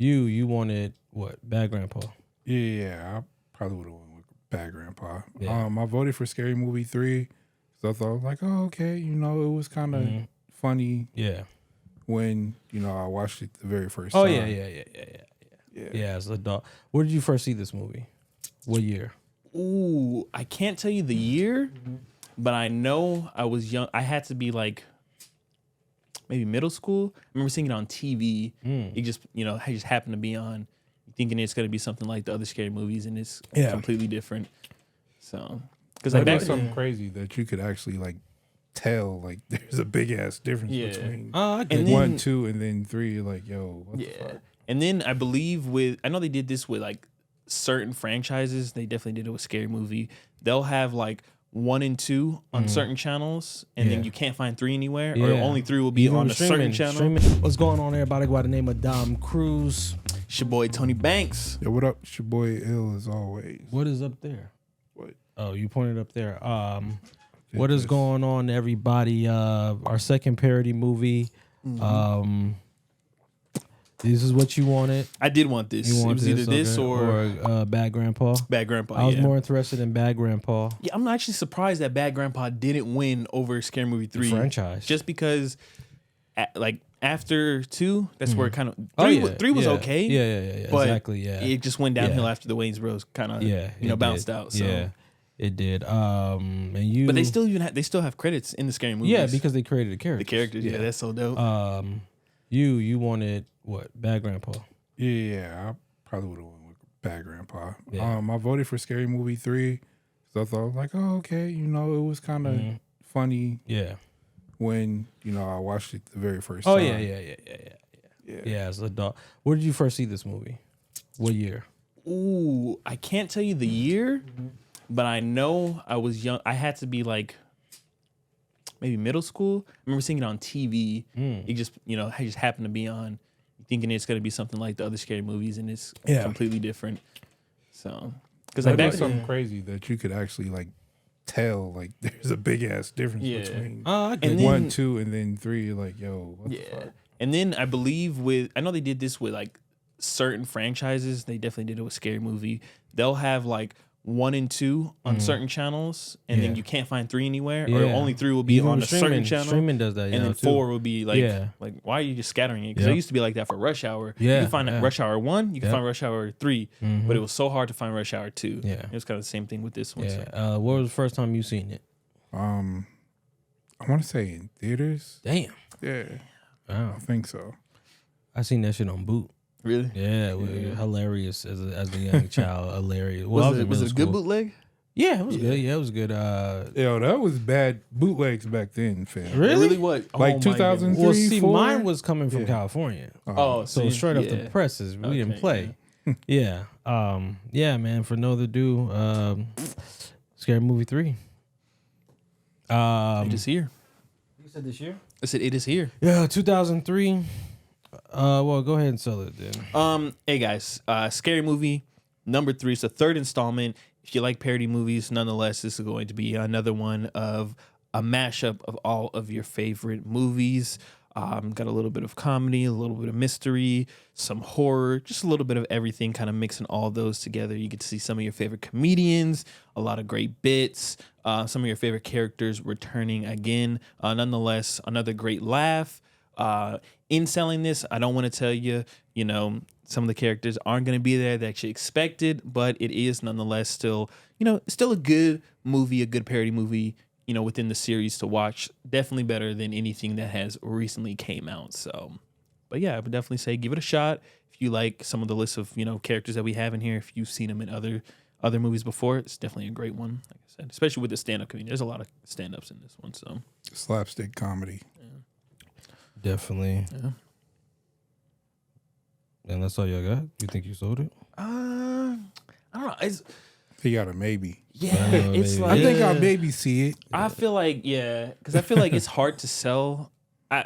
You wanted what? Bad Grandpa. Yeah, I probably would have went with Bad Grandpa. Yeah. I voted for Scary Movie 3. So I thought like, oh, okay, it was kind of funny. Yeah. When I watched it the very first Oh time. Yeah. As a dog. Where did you first see this movie? What year? Ooh, I can't tell you the year, but I know I was young. I had to be like maybe middle school. I remember seeing it on TV. It just it just happened to be on. Thinking it's gonna be something like the other scary movies, and it's completely different. So, because like that's something crazy that you could actually like tell like there's a big ass difference between and 1, 2, and then 3. Like, yo, what the fuck? And then I believe I know they did this with like certain franchises. They definitely did it with Scary Movie. They'll have like 1 and 2 on certain channels, and then you can't find 3 anywhere, or only 3 will be on a certain channel. What's going on, everybody? By the name of Cruze. It's your boy ToniiBankz. Yo, what up? It's your boy Ill as always. What is up there? What? Oh, you pointed up there. What is going on, everybody? Our second parody movie. This is what you wanted. I did want this. It was either this or Bad Grandpa. Bad Grandpa. I was more interested in Bad Grandpa. Yeah, I'm actually surprised that Bad Grandpa didn't win over Scary Movie 3 the franchise. Just because, like after 2, that's where it kind of 3 was okay. Yeah. But exactly. Yeah, it just went downhill after the Wayans Bros kind of bounced out. So. Yeah, it did. But they still have credits in the Scary movies. Yeah, because they created the characters. The characters. Yeah, that's so dope. You wanted what? Bad Grandpa. Yeah, I probably would have went with Bad Grandpa. Yeah. I voted for Scary Movie 3. So I thought like, oh, okay, it was kind of funny. Yeah. When I watched it the very first time. Oh yeah. As a dog. Where did you first see this movie? What year? Ooh, I can't tell you the year, but I know I was young. I had to be like maybe middle school. I remember seeing it on TV. It just it just happened to be on. Thinking it's gonna be something like the other scary movies, and it's completely different. So, because like that's something crazy that you could actually like tell like there's a big ass difference between 1, 2, and then 3. Like, yo, what the fuck? And then I believe I know they did this with like certain franchises. They definitely did it with Scary Movie. They'll have like 1 and 2 on certain channels, and then you can't find 3 anywhere, or only 3 will be on a certain channel. Streaming does that, and then 4 will be like, why are you just scattering it? Because it used to be like that for Rush Hour. You can find Rush Hour 1, you can find Rush Hour 3, but it was so hard to find Rush Hour 2. Yeah, it was kind of the same thing with this one. Yeah. So. What was the first time you seen it? I want to say in theaters. Damn. Yeah. Wow. I think so. I seen that shit on boot. Really? Yeah, hilarious as a young child. Hilarious. Well, was it a good bootleg? Yeah, it was good. Yeah, it was good. Yo, that was bad bootlegs back then, fam. Really? What? Like 2003, Well, see, 4? mine was coming from California. So straight off the presses. We didn't play. Yeah. Yeah, man. For no other ado, Scary Movie 3. It is here. You said this year? I said it is here. Yeah, 2003. Well, go ahead and sell it then. Hey guys, Scary Movie number 3. It's the 3rd installment. If you like parody movies, nonetheless, this is going to be another one of a mashup of all of your favorite movies. Got a little bit of comedy, a little bit of mystery, some horror, just a little bit of everything, kind of mixing all those together. You get to see some of your favorite comedians, a lot of great bits, some of your favorite characters returning again. Nonetheless, another great laugh. In selling this, I don't want to tell you, some of the characters aren't going to be there that you expected, but it is nonetheless still, still a good movie, a good parody movie, within the series to watch. Definitely better than anything that has recently came out. So, but yeah, I would definitely say give it a shot. If you like some of the list of, characters that we have in here, if you've seen them in other movies before, it's definitely a great one, like I said, especially with the stand-up community. There's a lot of stand-ups in this one, so. Slapstick comedy. Definitely. Yeah. And that's all y'all got? You think you sold it? I don't know. He got a maybe. Yeah, it's maybe. like I think I'll maybe see it. I feel like because I feel like it's hard to sell.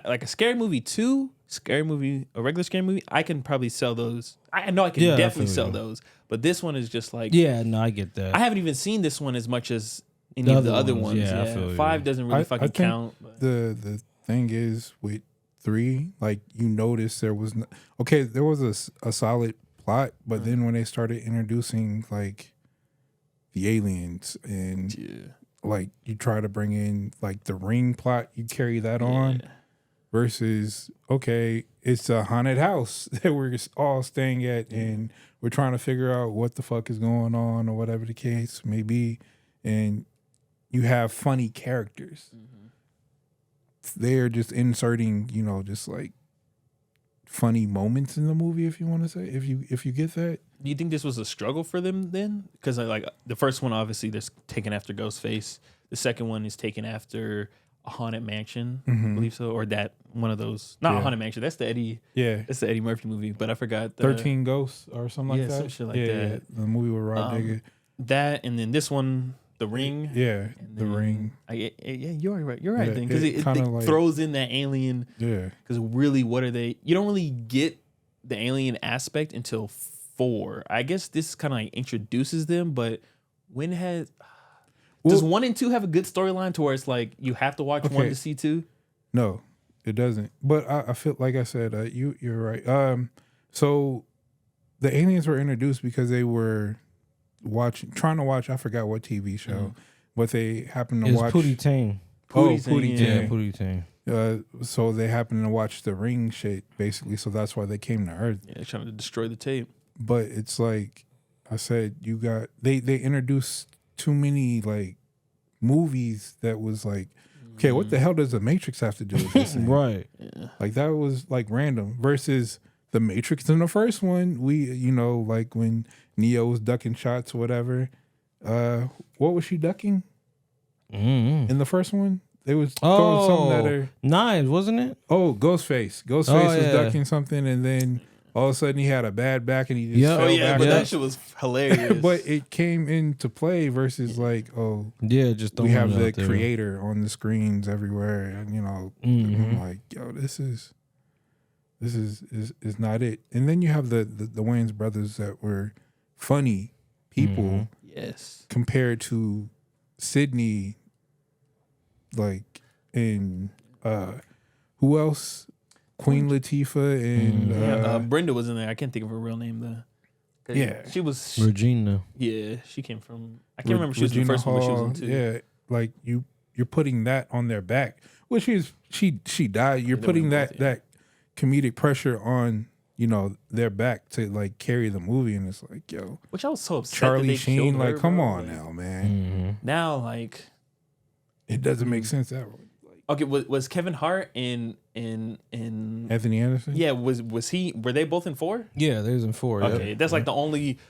Like a scary movie 2, scary movie, a regular scary movie. I can probably sell those. I know I can definitely sell those. But this one is just like I get that. I haven't even seen this one as much as any of the other ones. Yeah, I feel 5 doesn't really fucking count. But the thing is with 3, like you notice there was there was a solid plot, but then when they started introducing like the aliens and like you try to bring in like the ring plot, you carry that on versus it's a haunted house that we're all staying at and we're trying to figure out what the fuck is going on or whatever the case may be, and you have funny characters. They're just inserting, just like funny moments in the movie, if you want to say, if you get that. Do you think this was a struggle for them then? Because like the first one, obviously, they're taken after Ghostface. The second one is taken after a haunted mansion, I believe so, or that one of those. Not a haunted mansion. That's the Eddie. Yeah, that's the Eddie Murphy movie. But I forgot. 13 Ghosts or something like that. Some shit like that. Yeah, the movie with Rod Digger. That and then this one. The Ring. Yeah, The Ring. You're right. You're right then. Because it like, throws in that alien. Yeah. Because really, what are they? You don't really get the alien aspect until 4. I guess this kind of like introduces them, but does 1 and 2 have a good storyline to where it's like you have to watch 1 to see 2? No, it doesn't. But I feel like I said, you're right. So the aliens were introduced because they were trying to watch, I forgot what TV show, but they happened to watch Pootie Tang. Pootie Tang. Yeah, Pootie Tang. So they happened to watch the Ring shit, basically, so that's why they came to Earth. Yeah, they're trying to destroy the tape. But it's like I said, they introduced too many like movies that was like, okay, what the hell does the Matrix have to do with this thing? Right. Yeah. Like that was like random versus the Matrix in the first one. We, like when Neo was ducking shots or whatever. What was she ducking? In the first one? They was throwing something at her. Knives, wasn't it? Oh, Ghostface. Ghostface was ducking something, and then all of a sudden he had a bad back and he just fell back. But that shit was hilarious. But it came into play versus like, just we have the creator on the screens everywhere, and I'm like, yo, this is not it. And then you have the Wayans brothers that were funny people, yes, compared to Sydney, like, and who else? Queen Latifah and Brenda was in there. I can't think of her real name though. Yeah, she was Regina. Yeah, she came from. I can't remember. She was in the first one, but she was in 2. Yeah, like you're putting that on their back. Well, she died. You're putting that comedic pressure on their back to like carry the movie, and it's like, yo, which I was so upset. Charlie Sheen, like, come on now, man. Now, like, it doesn't make sense ever. Okay, was Kevin Hart in Anthony Anderson? Yeah, was he? Were they both in 4? Yeah, they was in 4. Okay, that's like the only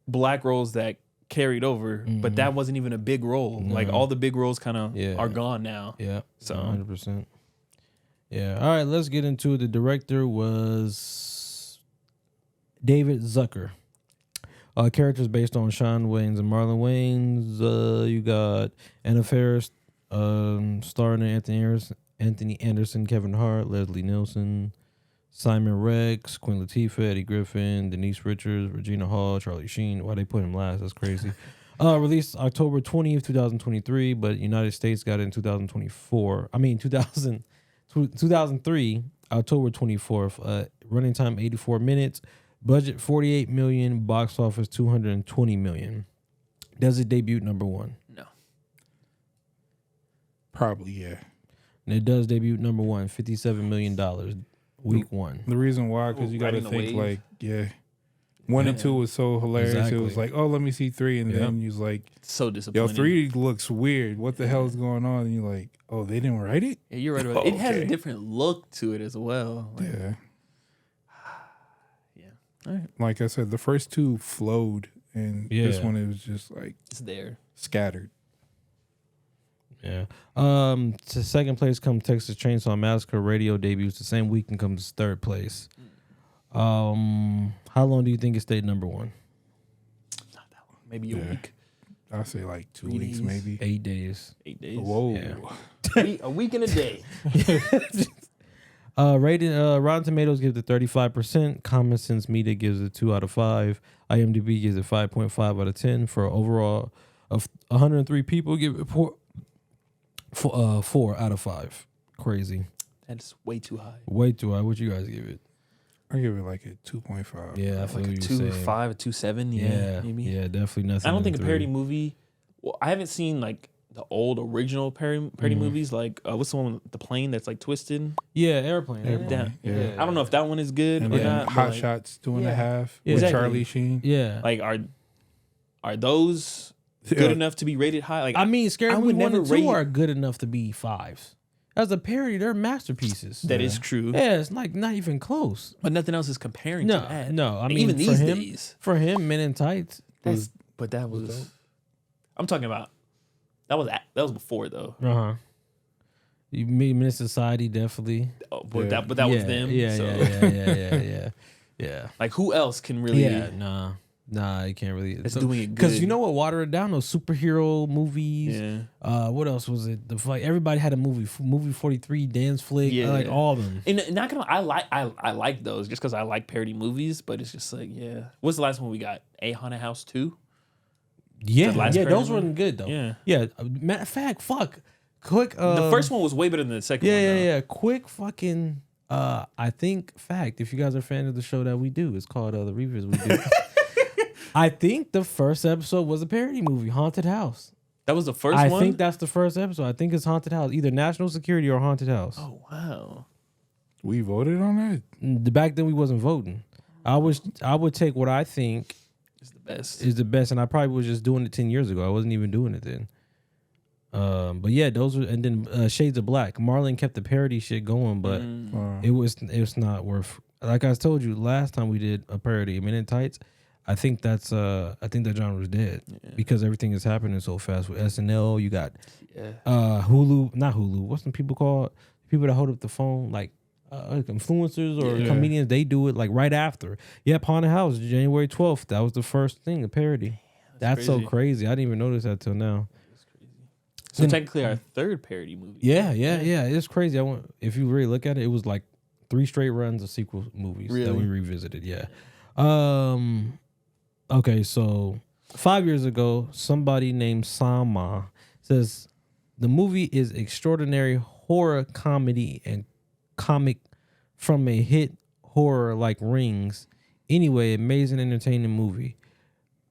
black roles that carried over, but that wasn't even a big role. No. Like all the big roles kind of are gone now. Yeah, so 100%. Yeah. All right, let's get into it. The director was David Zucker. Characters based on Shawn Wayans and Marlon Wayans. You got Anna Faris, starring Anthony Anderson, Kevin Hart, Leslie Nielsen, Simon Rex, Queen Latifah, Eddie Griffin, Denise Richards, Regina Hall, Charlie Sheen. Why they put him last? That's crazy. Released October 20th, 2023, but United States got it in 2024. 2003, October 24th. Running time 84 minutes. Budget $48 million. Box office $220 million. Does it debut number 1? No. Probably, yeah. And it does debut number 1, $57 million. Week 1. The reason why, because you got to think like, 1 and 2 was so hilarious. Exactly. It was like, oh, let me see 3, and then you was like, so disappointing. Yo, 3 looks weird. What the hell is going on? And you're like, oh, they didn't write it? Yeah, you're right about it. It has a different look to it as well. Like, yeah. All right. Like I said, the first 2 flowed, and this one, it was just like, it's there, scattered. Yeah. To second place comes Texas Chainsaw Massacre. Radio debuts the same week and comes third place. How long do you think it stayed number 1? Not that long. Maybe a week. I'll say like 2 weeks, maybe. 8 days. 8 days. Whoa. Yeah. A week and a day. Rotten Tomatoes gives it 35%. Common Sense Media gives it 2 out of 5. IMDb gives it 5.5 out of 10. For overall of 103 people, give it 4 out of 5. Crazy. That's way too high. Way too high. What you guys give it? I give it like a 2.5. Yeah, I feel Like a you saying. 2.5, a 2.7. Yeah, maybe. Yeah, definitely nothing. I don't think a than parody 3. movie. Well, I haven't seen like the old original parody movies. Like what's the one with the plane that's like twisted? Yeah, airplane. Yeah. I don't know if that one is good And or then not. but, Hot like, Shots 2.5 Yeah, with exactly. Charlie Sheen. Yeah. Like are those good enough to be rated high? Like I mean, Scary I Movie would 1 never and 2 rate- are good enough to be 5s. As a parody, they're masterpieces. that is true. Yeah, it's like not even close. But nothing else is comparing to that. No. I And mean, even these for him, days. for him, Men in Tights. But that was. I'm talking about. That was before though. You mean Men's Society definitely. Oh, but Yeah. that was them. Yeah, so. yeah. Like who else can really? Yeah, nah, you can't really. That's doing it good. Because you know what watered it down? Those superhero movies. Yeah. What else was it? Everybody had a movie 43, dance flick. Yeah. Like all of them. And not gonna. I like those just because I like parody movies. But it's just like What's the last one we got? A Haunted House 2. Yeah, The last those parody were one? good though. Yeah. Matter of fact, fuck. Quick. The first one was way better than the second one. Yeah. Quick fucking. I think fact. If you guys are fans of the show that we do, it's called the reviews we do. I think the first episode was a parody movie, Haunted House. That was the first I one? think that's the first episode. I think it's Haunted House, either National Security or Haunted House. Oh, wow. We voted on that? Back then we wasn't voting. I would take what I think It's the best. is the best, and I probably was just doing it 10 years ago. I wasn't even doing it then. But yeah, those were, and then Shades of Black. Marlon kept the parody shit going, but it was not worth. Like I told you last time we did a parody, Men in Tights. I think that genre is dead because everything is happening so fast with SNL. You got Hulu, not Hulu. What's the people called? People that hold up the phone, like influencers or comedians. They do it like right after. Yep, Haunted House, January 12th. That was the first thing, a parody. That's so crazy. I didn't even notice that till now. So technically our third parody movie. Yeah. It's crazy. If you really look at it, it was like 3 straight runs of sequel movies that we revisited. Yeah. Okay, so 5 years ago, somebody named Sama says the movie is extraordinary horror comedy and comic from a hit horror like Rings. Anyway, amazing entertaining movie.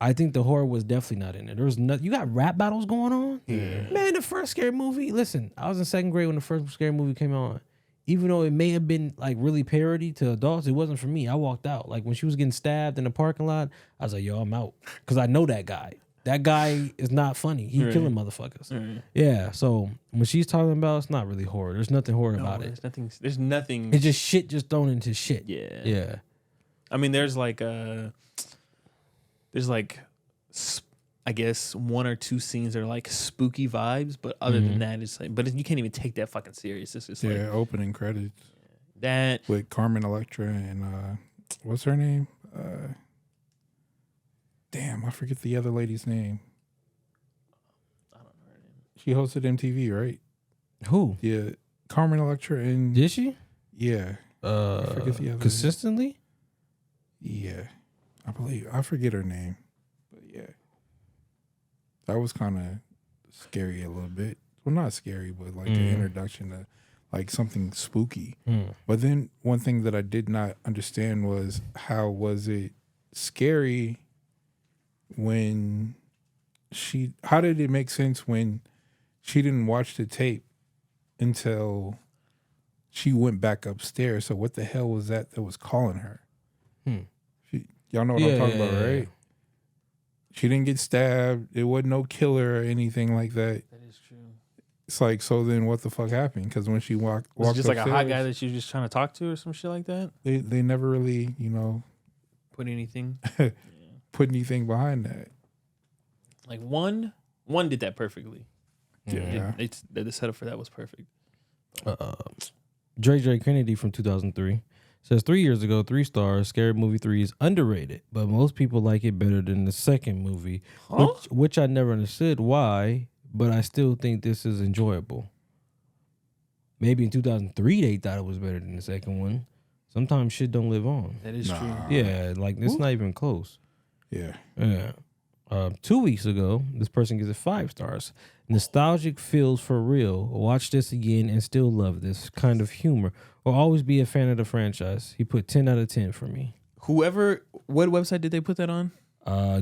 I think the horror was definitely not in it. There was you got rap battles going on. Yeah. Man, the first scary movie. Listen, I was in 2nd grade when the first scary movie came on. Even though it may have been like really parody to adults, it wasn't for me. I walked out. Like when she was getting stabbed in the parking lot, I was like, yo, I'm out. Because I know that guy. That guy is not funny. He killing motherfuckers. Yeah, so when she's talking about, it's not really horror. There's nothing horror about it. There's nothing. It's just shit just thrown into shit. Yeah. Yeah. I mean, there's like I guess 1 or 2 scenes that are like spooky vibes, but other than that, it's like, but you can't even take that fucking serious. It's just like Opening credits that with Carmen Electra and what's her name? Damn, I forget the other lady's name. I don't know her name. She hosted MTV, right? Who? Yeah, Carmen Electra and Did she? yeah, I forget the other consistently? Yeah, I forget her name, but yeah, that was kind of scary a little bit. Well, not scary, but like an introduction to like something spooky. But then one thing that I did not understand was how was it scary when how did it make sense when she didn't watch the tape until she went back upstairs? So what the hell was that was calling her? Y'all know what I'm talking about, right? She didn't get stabbed. It wasn't no killer or anything like that. That is true. It's like, so then what the fuck happened? Because when she walked Was it just like a hot upstairs, guy that she was just trying to talk to or some shit like that? they never really, Put anything? put anything behind that. Like one did that perfectly. Yeah. The setup for that was perfect. Dre Kennedy from 2003 says 3 years ago, 3 stars. Scary Movie 3 is underrated, but most people like it better than the second movie, which I never understood why, but I still think this is enjoyable. Maybe in 2003 they thought it was better than the second one. Sometimes shit don't live on. That is true. Yeah, like it's not even close. Yeah. Yeah. 2 weeks ago, this person gives it 5 stars. Nostalgic feels for real. Watch this again and still love this kind of humor. Will always be a fan of the franchise. He put 10 out of 10 for me. What website did they put that on?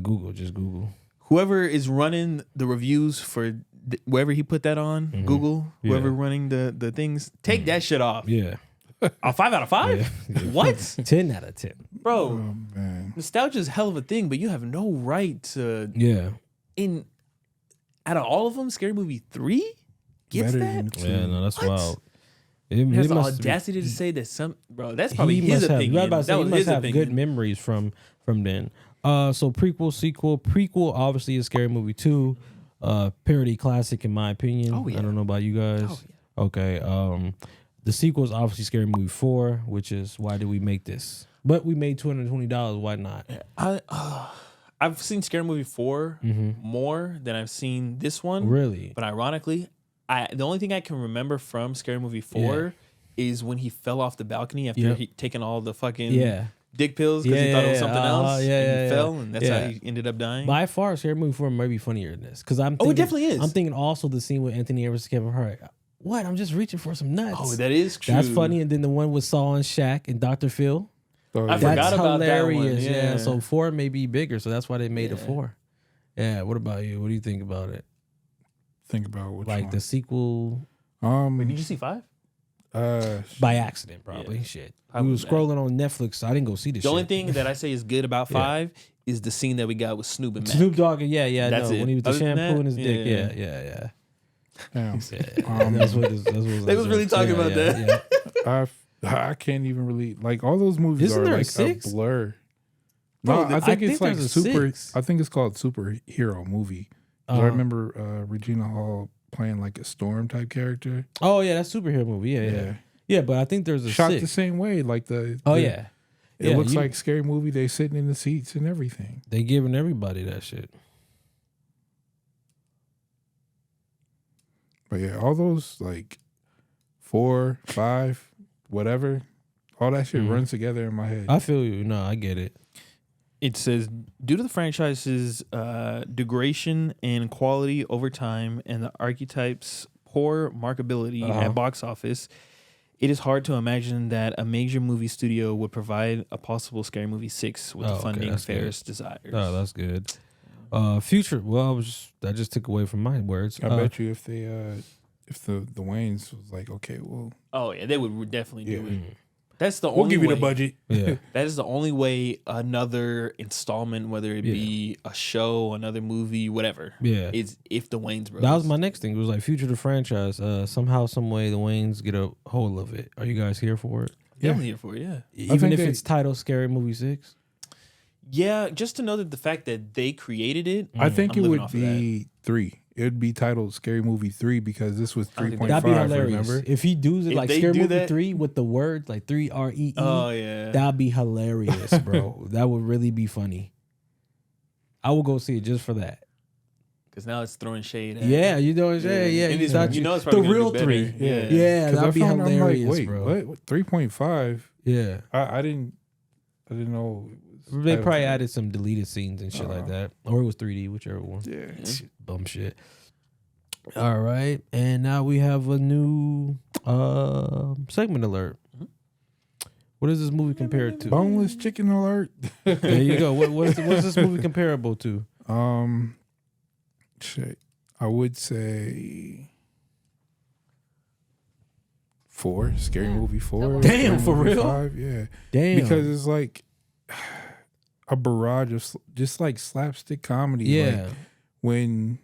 Google, just Google. Whoever is running the reviews for wherever he put that on, Google, whoever running the things, take that shit off. Yeah. A 5 out of 5? Yeah. What? 10 out of 10. Bro, Oh, man. nostalgia is a hell of a thing, but you have no right to. Yeah. Out of all of them, Scary Movie 3 gets Better that? than two. Yeah, no, that's What? wild. He has the must- audacity to say that some. That's probably he his must have, opinion. about to say, That he was must his have opinion. good memories from then. So prequel, sequel. Prequel obviously is Scary Movie 2. Parody classic in my opinion. Oh, yeah. I don't know about you guys. Oh, yeah. Okay. The sequel is obviously Scary Movie 4, which is Why Did We Make This? But we made $220. Why not? I've seen Scary Movie 4 more than I've seen this one. Really? But ironically, the only thing I can remember from Scary Movie 4 is when he fell off the balcony after he taken all the fucking dick pills because he thought it was something else. And he fell, and that's how he ended up dying. By far, Scary Movie 4 might be funnier than this. Because it definitely is. I'm thinking also the scene with Anthony Edwards and Kevin Hart. What? I'm just reaching for some nuts. Oh, that is true. That's funny. And then the one with Saul and Shaq and Dr. Phil. Oh, I yeah. forgot That's about that one. hilarious. Yeah. So 4 may be bigger, so that's why they made a 4. Yeah. What about you? What do you think about it? Think about which Like one. the sequel Wait, did you see 5? by accident, probably. Yeah. Shit. Probably We was scrolling on Netflix, so I didn't go see this. The only thing that I say is good about 5 is the scene that we got with Snoop and Mac. Snoop Dogg, yeah, That's no, it. when he was the Other than shampoo that, in his dick, yeah. yeah. Damn. That's what They was really talking about that. Yeah. I can't even really like all those movies Isn't are there a like 6? a blur. Bro, No, I think it's like there's a super. 6. I think it's called superhero movie. 'Cause I remember Regina Hall playing like a Storm type character. Oh yeah, that's superhero movie. Yeah. But I think there's a Shot 6. the same way. Like the yeah. It looks like Scary Movie. They sitting in the seats and everything. They giving everybody that shit. But yeah, all those like 4, 5, whatever, all that shit runs together in my head. I feel you. No, I get it. It says, due to the franchise's degradation in quality over time and the archetype's poor marketability at box office, it is hard to imagine that a major movie studio would provide a possible Scary Movie 6 with the funding that's Faris desires. Oh, that's good. Future. Well, I just took away from my words. I bet you if they if the Waynes was like, okay, well, Oh, yeah, they would definitely do Yeah. it. That's the we'll only give you way. the budget. Yeah. That is the only way another installment, whether it be a show, another movie, whatever, Yeah. is if the Wayans brothers. That was my next thing. It was like Future the franchise. Somehow, some way, the Waynes get a hold of it. Are you guys here for it? Definitely here for it, yeah. Even think if they- it's titled Scary Movie 6? Yeah, just to know that the fact that they created it, I think I'm it living would off of that. be 3. It would be titled Scary Movie 3 because this was I think 3.5. That'd be hilarious. Remember? If he does it If like they Scary do Movie that- 3 with the word like 3REE. Oh yeah, That'd be hilarious, bro. That would really be funny. I will go see it just for that. because now it's throwing shade. At Yeah, you know what I'm saying? Yeah, And you it's- thought you know it's the probably gonna real do better. 3. Yeah. Yeah, 'Cause that'd be I'm hilarious, like, wait, bro. what? 3.5? Yeah. I didn't know. it was They titled probably that. added some deleted scenes and shit like that. Or it was 3D, whichever one. Yeah. Bum shit. All right. And now we have a new segment alert. What is this movie compared to? Boneless chicken alert. There you go. What's this movie comparable to? Shit. I would say 4. Scary Movie 4. Damn, Scary for Movie real? 5, yeah. Damn. Because it's like a barrage of just like slapstick comedy. yeah. Like when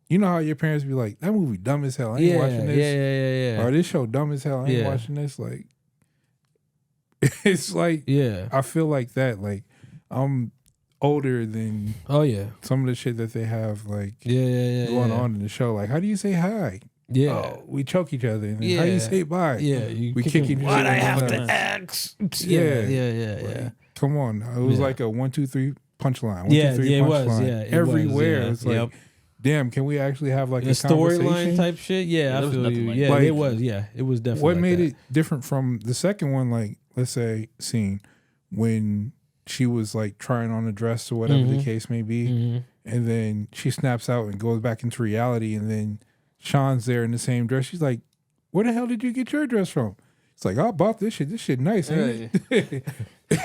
you know how your parents be like, that movie dumb as hell. I ain't Yeah, watching this. yeah. Or this show dumb as hell. I ain't Yeah. watching this. Like it's like Yeah. I feel like that. Like I'm older than Oh yeah. some of the shit that they have like Yeah. going on in the show. Like, how do you say hi? Yeah. Oh, we choke each other. And then how do Yeah. you say bye? Yeah. We kick each Why'd other I in the have to nuts. X? Yeah. Yeah. Come on. It was Yeah. like a 1, 2, 3 punchline. 1, Yeah, 2, 3 yeah, it was. punchline. Yeah, it Everywhere. was, yeah. It's like, Yep. damn, can we actually have like The a storyline conversation? type shit. Yeah, there I was feel nothing you. like Yeah, that. it was. Yeah, it was definitely. What like made that. it different from the second one? Like, let's say, scene when she was like trying on a dress or whatever the case may be, and then she snaps out and goes back into reality, and then Sean's there in the same dress. She's like, "Where the hell did you get your dress from?" It's like, "I bought this shit. This shit nice, ain't it?"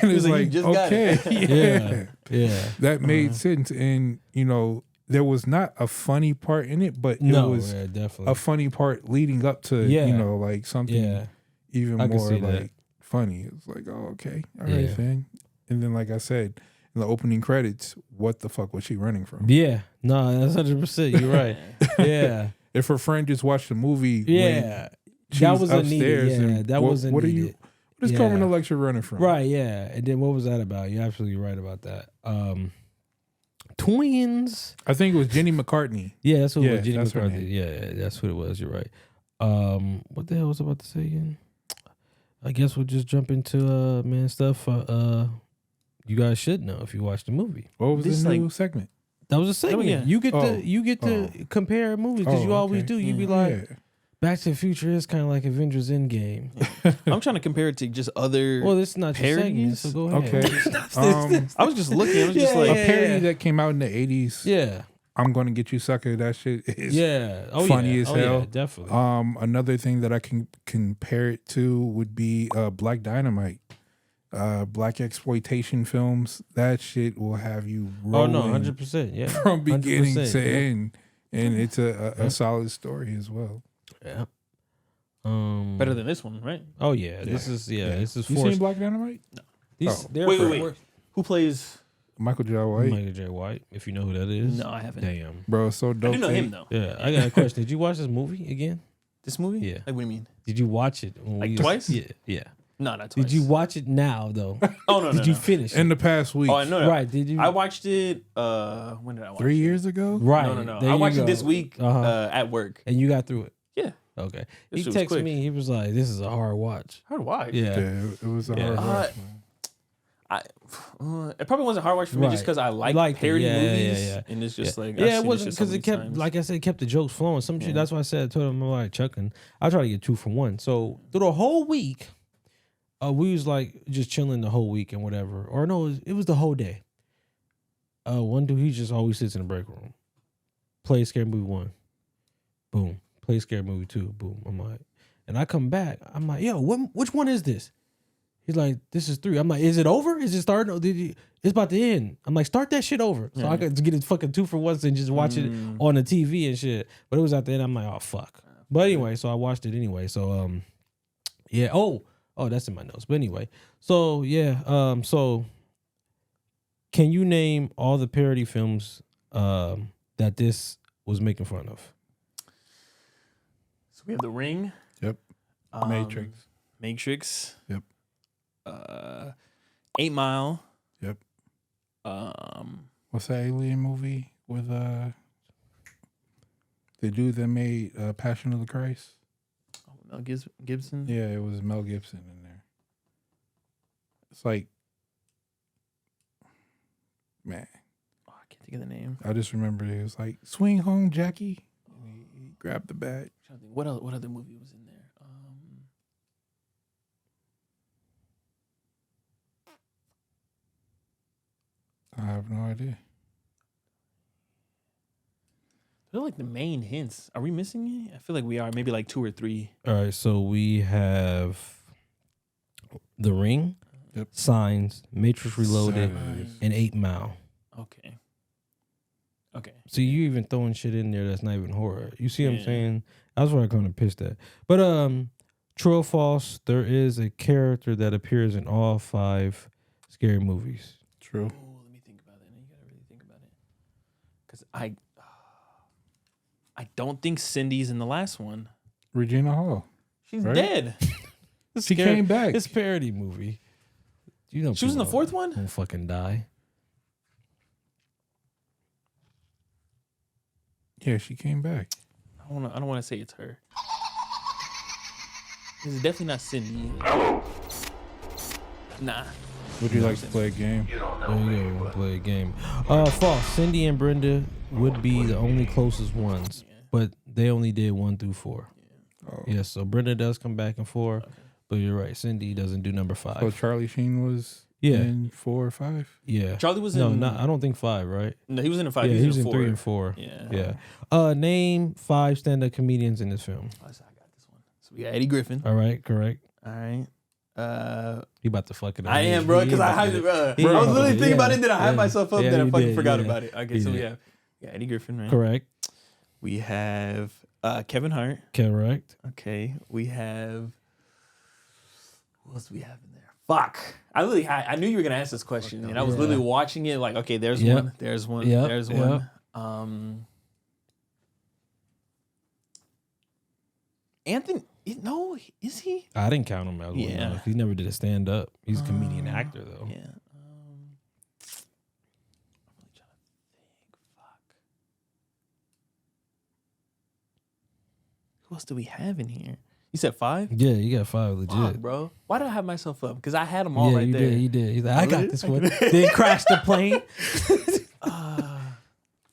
And it's like, just got okay, it. Yeah. that made sense. And there was not a funny part in it, but it was definitely a funny part leading up to like something even I can more see like that. funny. It's like, oh, okay, all right, man. And then, like I said, in the opening credits, what the fuck was she running from? Yeah. No, that's 100%. You're right. Yeah. If her friend just watched the movie, Yeah. she That was wasn't needed. upstairs, Yeah, and that wasn't what needed. What is Carmen Electra running from? Right, yeah. And then what was that about? You're absolutely right about that. Twins. I think it was Jenny McCartney. Yeah, that's what it was. Jenny that's her McCarthy. name. Yeah, that's what it was. You're right. What the hell was I about to say again? I guess we'll just jump into stuff. You guys should know if you watched the movie. What was the new segment? That was a segment. yeah. You get to compare movies because you always do. You be like, Back to the Future is kind of like Avengers Endgame. I'm trying to compare it to just other. Well, this is not your segment, parodies. so go ahead. Okay. I was just looking. I was just like, a parody that came out in the 80s. Yeah. I'm gonna get you, sucker. That shit is funny as hell. Yeah, definitely. Another thing that I can compare it to would be Black Dynamite. Black exploitation films. That shit will have you rolling 100%. Yeah. from beginning 100%, to end. And it's a solid story as well. Yeah. better than this one, right? Oh yeah. This is You seen Black Dynamite? No. Wait. Who plays? Michael J. White. Michael J. White, if you know who that is. No, I haven't. Damn. Bro, it's so dope. I do know him though. Yeah, I got a question. Did you watch this movie again? This movie? Yeah. Like, what do you mean? Did you watch it? when Like we- twice? Yeah. No, not twice. Did you watch it now though? Oh no, Did you finish In it? the past week. Oh, I know that. Right. Did you? I watched it. When did I watch 3 it? years ago? Right. No. There I you watched go. it this week at work. And you got through it. Yeah. Okay. This He shit was texted quick. me. He was like, "This is a hard watch." Hard to watch. Yeah. It was a Yeah. hard watch, man. It probably wasn't a hard watch for me just Right. because I like Liked it. parody Yeah, movies, yeah. and it's just like Yeah, it wasn't because it kept, like I said, it kept the jokes flowing. Some shit. That's why I said I told him I'm like chucking. I try to get 2 for 1. So through the whole week, we was like just chilling the whole week and whatever. Or no, it was the whole day. One dude, he just always sits in the break room, play Scary Movie 1, boom. Play Scary Movie 2, boom. I'm like, and I come back. I'm like, yo, which one is this? He's like, this is 3. I'm like, is it over? Is it starting? It's about to end. I'm like, start that shit over. So I could get it fucking 2 for 1 and just watch it on the TV and shit. But it was at the end. I'm like, oh, fuck. But anyway, so I watched it anyway. So, yeah. Oh, that's in my notes. But anyway, so yeah. So can you name all the parody films that this was making fun of? So we have The Ring. Yep. Matrix. Yep. 8 Mile. Yep. What's that alien movie with the dude that made Passion of the Christ? Mel Gibson. Yeah, it was Mel Gibson in there. It's like, man, Oh, I can't think of the name. I just remember it was like, swing home, Jackie. He grabbed the bat. I'm trying to think, what other movie was in there? I have no idea. They're like the main hints. Are we missing any? I feel like we are. Maybe like 2 or 3. All right, so we have The Ring, Yep. Signs, Matrix Reloaded, Signs. and 8 Mile. Okay. So you even throwing shit in there that's not even horror. You see what I'm Yeah. saying? That's where I kind of pissed at. But true or false, there is a character that appears in all 5 scary movies. True. Oh, let me think about it. You gotta really think about it. Because I don't think Cindy's in the last one. Regina Hall. She's Right? dead. She came back. It's a parody movie. You know, She was in the people 4th one? Won't fucking die. Yeah, she came back. I don't want to say it's her. It's definitely not Cindy. Nah. Would you like to play a game? Oh yeah, we'll play a game. False. Cindy and Brenda would be the only closest ones, but they only did 1 through 4. Oh. Yes, so Brenda does come back in 4, but you're right. Cindy doesn't do number 5. So Charlie Sheen was. Yeah. in 4 or 5. Yeah. Charlie was no, in. not. I don't think 5. Right? No, he was in 5. Yeah, he was in 3 4. and 4. Yeah. Yeah. Name 5 stand-up comedians in this film. I got this one. So we got Eddie Griffin. All right, correct. All right. He about to fuck it up. I am, bro, because I was literally thinking about it, then I hyped myself up, then I fucking forgot about it. Okay, so we have Eddie Griffin, right? Correct. We have Kevin Hart. Correct. Okay, we have. What else do we have in there? Fuck. I knew you were gonna ask this question, and I was literally watching it like, okay, there's one, there's one, there's one. Anthony. No, is he? I didn't count him as one. Yeah. He never did a stand up. He's a comedian actor though. Yeah. I'm really trying to think. Fuck. Who else do we have in here? You said 5? Yeah, you got 5 legit. Fuck, bro. Why did I have myself up? Because I had them all right you there. did. You did. He's like, I got this one. did? Then crashed the plane.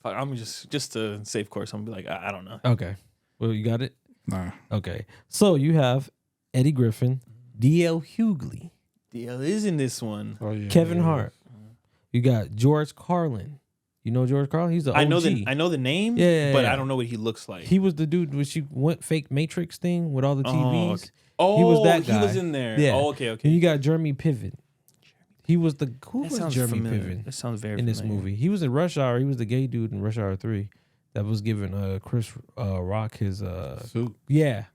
Fuck, I'm just to safe course. I'm gonna be like, I don't know. Okay. Well, you got it. Nah. Okay. So you have Eddie Griffin, D.L. Hughley, DL is in this one. Oh yeah. Kevin Hart. You got George Carlin. You know George Carlin? He's the OG. I know the name, Yeah, but yeah. I don't know what he looks like. He was the dude which you went fake Matrix thing with all the TVs. okay. Oh, he was that guy. He was in there. Yeah. Oh, okay. And you got Jeremy Piven. He was the who That was sounds Jeremy familiar. Piven That sounds very in this familiar. movie? He was in Rush Hour. He was the gay dude in Rush Hour 3 that was giving Chris Rock his Suit. yeah.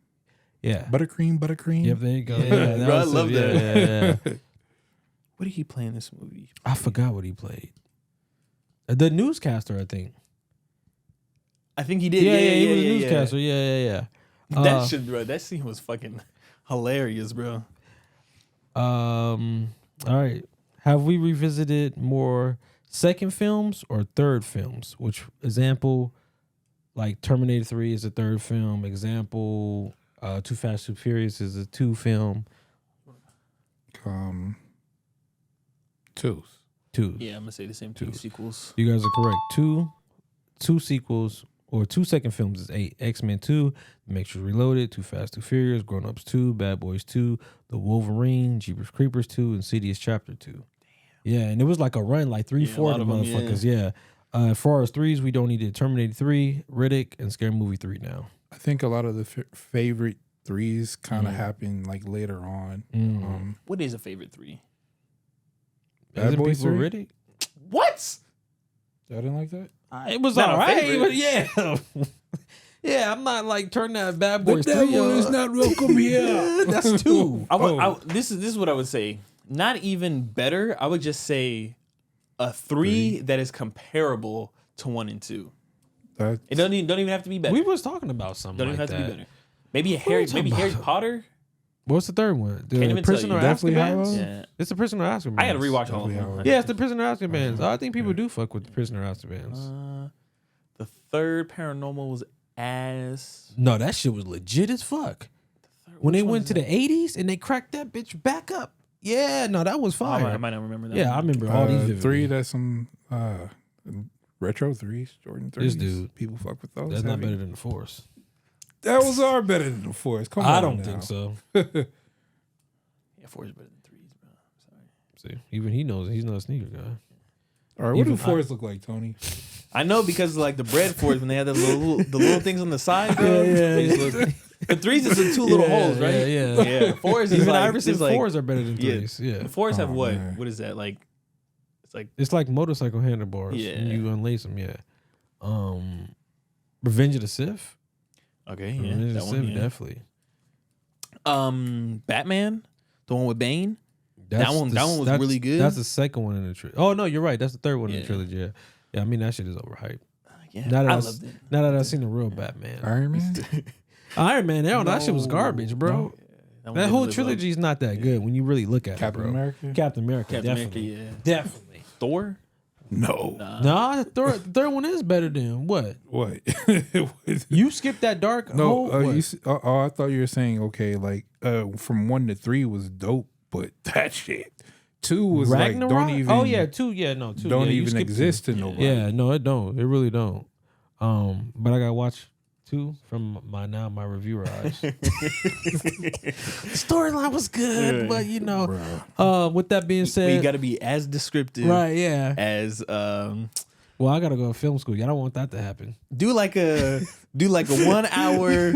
Yeah. Buttercream. Yep, there you go. Yeah, that bro, I was love it. that. Yeah. What did he play in this movie? I forgot what he played. The newscaster, I think. I think he did. Yeah, he was a newscaster. Yeah. That shit, bro. That scene was fucking hilarious, bro. All right. Have we revisited more second films or third films? Which example, like Terminator 3 is a third film. Example, Too Fast, Too Furious is a 2 film. 2. 2. Yeah, I'm gonna say the same 2 sequels. You guys are correct. 2 sequels or 2 second films is 8. X-Men 2, Matrix Reloaded, Too Fast, Too Furious, Grown Ups 2, Bad Boys 2, The Wolverine, Jeepers Creepers 2, Insidious Chapter 2. Damn. Yeah, and it was like a run, like 3-4 of the motherfuckers. Yeah. As far as 3s, we don't need it. Terminator 3, Riddick, and Scary Movie 3 now. I think a lot of the favorite 3s kind of happen like later on. What is a favorite 3? Bad Boys people 3? Riddick? What? I didn't like that. It was Not all a right, favorite. but yeah. Yeah, I'm not like turning that Bad Boys 3 not welcome here. That's 2. This is what I would say. Not even better. I would just say a 3 that is comparable to 1 and 2. It don't even have to be better. We was talking about something Don't like even have that. to be better. Maybe Harry Potter. What's the third one? The Can't even tell Prisoner you. of Definitely Azkaban? Hollow? Yeah. It's the Prisoner of Azkaban. I gotta rewatch all of Definitely them. Yeah, it's the Prisoner of Azkaban. I think people do fuck with the Prisoner of Azkaban. The third Paranormal was ass. No, that shit was legit as fuck. When they went to the 80s and they cracked that bitch back up. Yeah, no, that was fire. I might not remember that. Yeah, I remember all these vividly. 3, that's some retro 3s, Jordan 3s. This dude. People fuck with those. That's not heavy. better than the Force. That was our better than the 4s. Come on I don't now. think so. Yeah, 4 is better than 3s, bro. Sorry. See, even he knows he's not a sneaker guy. All right, what do Even 4s look like, Tony? I know because like the bread 4s when they had the little things on the side, bro. Yeah. The 3s is the 2 little holes, right? Yeah. 4s is Even like Iverson's like 4s are better than 3s. Yeah. The 4s have Oh, what? man. What is that like? It's like It's like motorcycle handlebars. Yeah. When you unlace them, yeah. Revenge of the Sith. okay, yeah, Revenge of the that Sith, one. Yeah. definitely. Batman, the one with Bane. That one was really good. That's the second one in the trilogy. Oh no, you're right. That's the third one in the Yeah. trilogy. Yeah. Yeah, I mean that shit is overhyped. Yeah, Now that I I loved it. Now that I've seen the real Batman. Iron Man? Iron Man, hell, that shit was garbage, bro. one That didn't whole live up. trilogy is not that good when you really look at Captain it, bro. America? Captain America, Captain definitely. America, yeah. Definitely. Thor. No. Nah, the third one is better than what? What? You skipped that dark. No, what? I thought you were saying, okay, like from 1 to 3 was dope, but that shit. 2 was Ragnarok? like, don't even. Oh yeah, 2. Yeah, no, 2. Don't yeah, you even skipped exist 2. to nobody. Yeah, no, it don't. It really don't. But I gotta watch 2 from my reviewer eyes. Storyline was good, but you know, with that being said, you got to be as descriptive, right? Yeah. As well, I gotta go to film school. I don't want that to happen. do like a 1 hour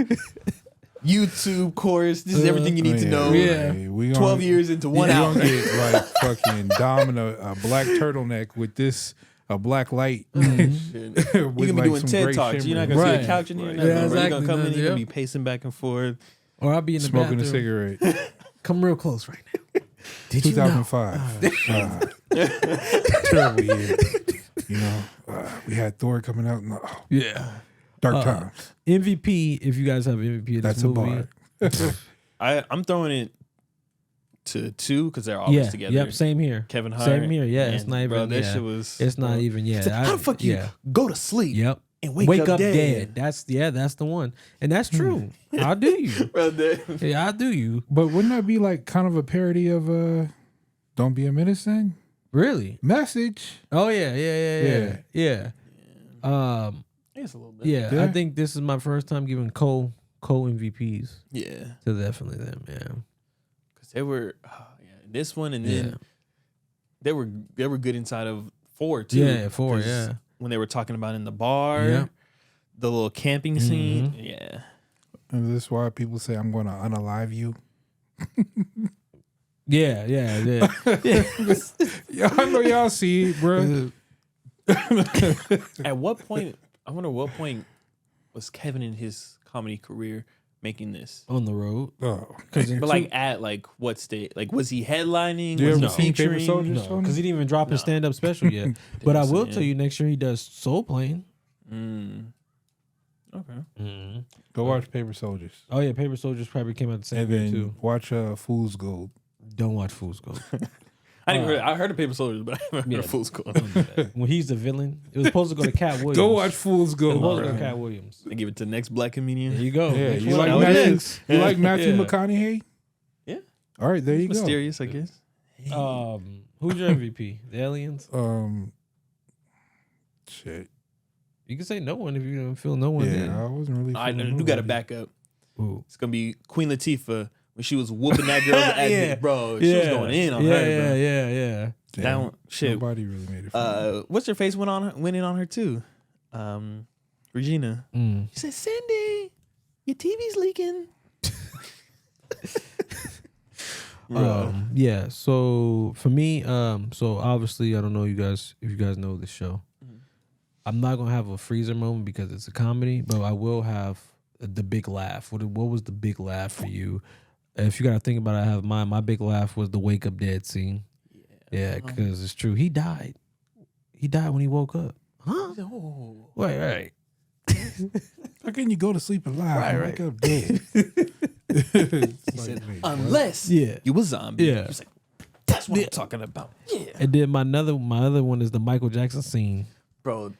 YouTube course. This is everything you need to know. Yeah. We 12 years into 1 hour. We're gonna get like fucking Dom in a black turtleneck with this. A black light. You're gonna be doing TED Talks. You're not gonna see a couch in here. Right. You're Exactly. gonna come in. You're gonna be pacing back and forth, or I'll be in the smoking bathroom. a cigarette. Come real close right now. Did 2005. Terrible year. You know, we had Thor coming out. Yeah. Dark times. MVP. If you guys have MVP of this That's movie, a bar. I'm throwing it to 2 because they're always together. Yep. Same here. Kevin Hart. Same here. Yeah. Man, It's not even. bro, that yeah. shit was. It's not even. Yeah. How the fuck you go to sleep? Yep. And wake up dead. That's the one, and that's true. I'll do you. Bro, Yeah, I'll do you. But wouldn't that be like kind of a parody of Don't Be a Menace then? Really? Message. Oh yeah. It's a little bit. Yeah, Yeah. I think this is my first time giving co MVPs. Yeah. So definitely them. Yeah. Because they were, this one, and then they were good inside of 4 too. Yeah, 4. 'Cause Yeah. when they were talking about in the bar, Yeah. the little camping scene. Yeah. And this is why people say I'm going to unalive you. Yeah. Yeah, I know y'all see it, bro. At what point? I wonder what point was Kevin in his comedy career making this? On the road. Oh, But like at like what state? Like was he headlining? Do you Was ever he seen Paper featuring? Soldiers? No, because he didn't even drop his stand up special yet. But I will tell you, next year he does Soul Plane. Okay. go watch Paper Soldiers. Oh yeah, Paper Soldiers probably came out the same And year then too. watch Fool's Gold. Don't watch Fool's Gold. I heard of Paper Soldiers, but I haven't heard of Fool's Gold. When he's the villain, it was supposed to go to Cat Williams. Go watch Fool's It was Gold. supposed to go to bro. Cat Williams. They give it to the next black comedian. There you go. Yeah, Next you one. like That was Matthew? next. You like Matthew Yeah. McConaughey? Yeah. All right, there you go. Mysterious, I guess. Who's your MVP? The Aliens? Shit. You can say no one if you don't feel no one. Yeah, I wasn't really. I know feeling you got to nobody. back up. Ooh. It's gonna be Queen Latifah when she was whooping that girl's ass. Yeah. Bro, she was going in on her, bro. Yeah. Damn, That one, shit. Nobody really made it. For me. What's her face went in on her too? Regina. Mm. She said, "Cindy, your TV's leaking." Yeah. So for me, so obviously I don't know you guys if you guys know the show. I'm not gonna have a freezer moment because it's a comedy, but I will have the big laugh. What was the big laugh for you? If you gotta think about it, I have mine. My big laugh was the wake up dead scene. Yeah, because it's true. He died. He died when he woke up. Huh? Oh. Right. How can you go to sleep alive and wake up dead? He said, "Unless Yeah. you a zombie." Yeah. He was like, "That's what I'm talking about." Yeah, And then my other one is the Michael Jackson scene. bro.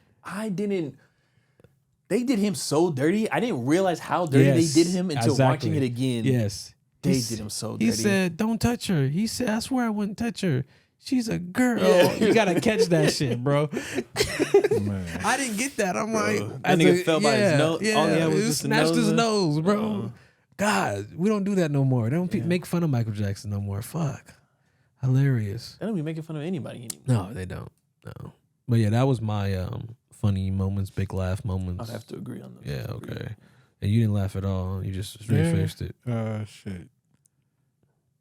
They did him so dirty. I didn't realize how dirty they did him until watching it again. Yes. They did him so dirty. He said, "Don't touch her." He said, "I swear I wouldn't touch her. She's a girl." You gotta catch that shit, bro. Man. I didn't get that. I'm like, That nigga fell by his nose. Yeah, All he had was it just a snatched his nose. nose, bro. God, we don't do that no more. They don't make fun of Michael Jackson no more. Fuck, hilarious. They don't be making fun of anybody anymore. No, they don't. No, but yeah, that was my funny moments, big laugh moments. I'd have to agree on those. Yeah, okay. And you didn't laugh at all. You just straight faced it. Shit.